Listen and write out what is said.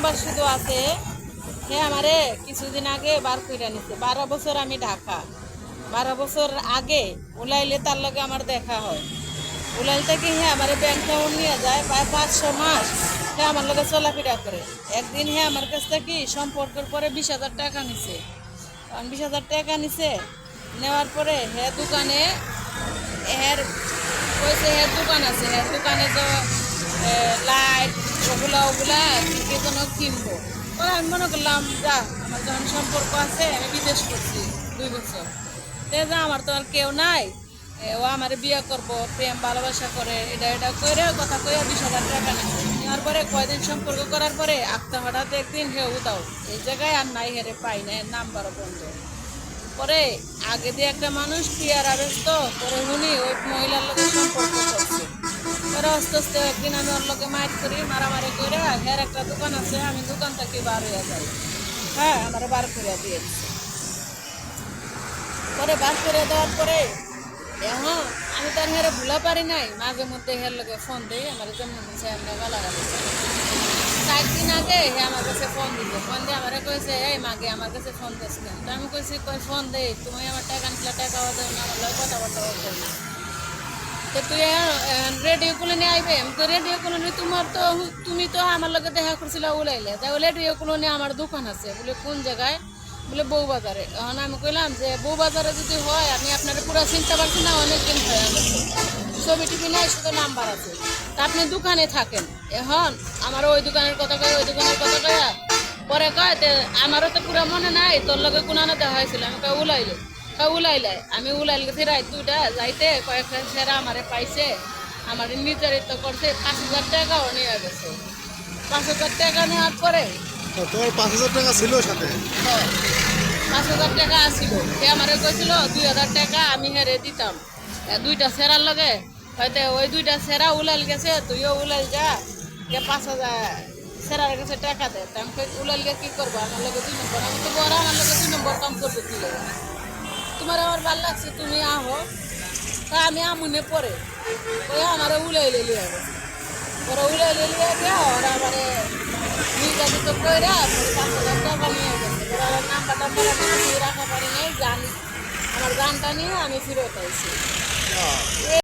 Number শুধু আছে। হে আমারে কিছুদিন আগে বার কইরা নিছে। 12 বছর আমি ঢাকা, 12 বছর আগে উলাইলে তার লগে আমার দেখা হয়। উলাইল থেকে হে আমারে ব্যাংক অ্যাকাউন্ট নিয়ে যায় প্রায় 500 মাস। হে আমার লগে চলাফেরা করে। একদিন হে আমার কাছ থেকে সম্পর্কের পরে 20,000 টাকা নিছে। 20,000 টাকা নিছে, নেওয়ার পরে হে দোকানে এর কইছে এর দোকান আছে, এর দোকানে তো লাইট ওগুলা কি যেন কিনবো। পরে আমি মনে করলাম যা, আমার যখন সম্পর্ক আছে, আমি বিদেশ করছি 2 বছর, তে যা আমার তো আর কেউ নাই, ও আমার বিয়ে করবো, প্রেম ভালোবাসা করে, এটা করে কথা কয়ে 20,000 টাকা নিচ্ছে। নেওয়ার পরে কয়দিন সম্পর্ক করার পরে আক্তা হঠাৎ একদিন হে উদাও, এই জায়গায় আর নাই, হেরে পাই না, নাম্বারও বন্ধ। পরে আগে দিয়ে একটা মানুষ টিয়ারা ব্যস্ত পরে শুনি ওই মহিলার লোকের সম্পর্ক করছে। পরে আস্তে আস্তে একদিন আমি ওর লোকে মাইট করি, মারামারি করে হের একটা দোকান আছে, আমি দোকান থেকে বার হইয়া যাই। হ্যাঁ, আমার বার করিয়া দিয়ে দিচ্ছে। পরে বার করে দেওয়ার পরে এখন আমি তার হেরে ভুলা পারি নাই, মাঝে মধ্যে হের লোকে ফোন দিই, আমার যেমন দিচ্ছে আমরা গালাগালি। 4 দিন আগে হে আমার কাছে ফোন দিছে, ফোন দিয়ে আমার কইছে এই মাগে আমার কাছে ফোন দিস কেন? তো আমি কইছি কই ফোন দে, তুমি আমার টাকা নিলে টাকাও দেও না, আমার লগে কথাবার্তাও কই না। তো তুই রেডিও খুলে নিয়ে আইবে? আমি তো রেডিও খুলে নিয়ে তুমি তো আমার লগে দেখা করছিল উলাইলে, তাই রেডিও খুলে নিয়ে আমার দোকান আছে বলে কোন জায়গায়, বলে বউবাজারে। এখন আমি কইলাম যে বউবাজারে যদি হয় আমি আপনার পুরো চিনতে পারছি না, অনেকদিন হয়ে গেছে, ছবি টিভি নাই, শুধু নাম্বার আছে, তা আপনি দোকানে থাকেন। এখন আমার ওই দোকানের কথা কয়, ওই দোকানের কথা কয়া পরে কয় আমারও তো পুরো মনে নাই তোর লগে কোনানো দেখা হয়েছিল। আমি কয় উলাইলে, উলাইলে আমি উলাইল গেছি রাত 2টা যাইতে, কয়েকটা সেরা আমারে পাইছে, আমার নির্যাতিত করছে, 5,000 টাকাও নিয়ে গেছে। 5,000 টাকা নেওয়ার পরে তোমার 5,000 টাকা ছিল সাথে? 5,000 টাকা আসিল, সে আমারে কইছিল 2,000 টাকা আমি হেরে দিতাম 2টা সেরার লগে, হয়তো ওই 2টা সেরা উলাইল গেছে, তুইও উলাইল যা, 5,000 সেরার কাছে টাকা দে। আমি উলাইল গিয়ে কি করবো, আমার লগে 2 নম্বর, আমি তো বড়, আমার লগে 2 নম্বর কাম করবে কি লাগে? তোমার আমার ভাল লাগছে, তুমি আহো। তা আমি আমুনে পরে ওই আমার উলাইলে লিয়ে গেছে। পরে উলাইলে লিয়ে গিয়ে ওরা আমার নির্যাতিত করে 5,000 টাকা নিয়ে গেছে। ওরা নাম্বার টাম্বার আমি রাখা পারি নাই, জানি আমার গানটা নিয়ে আমি ফিরত আইছি।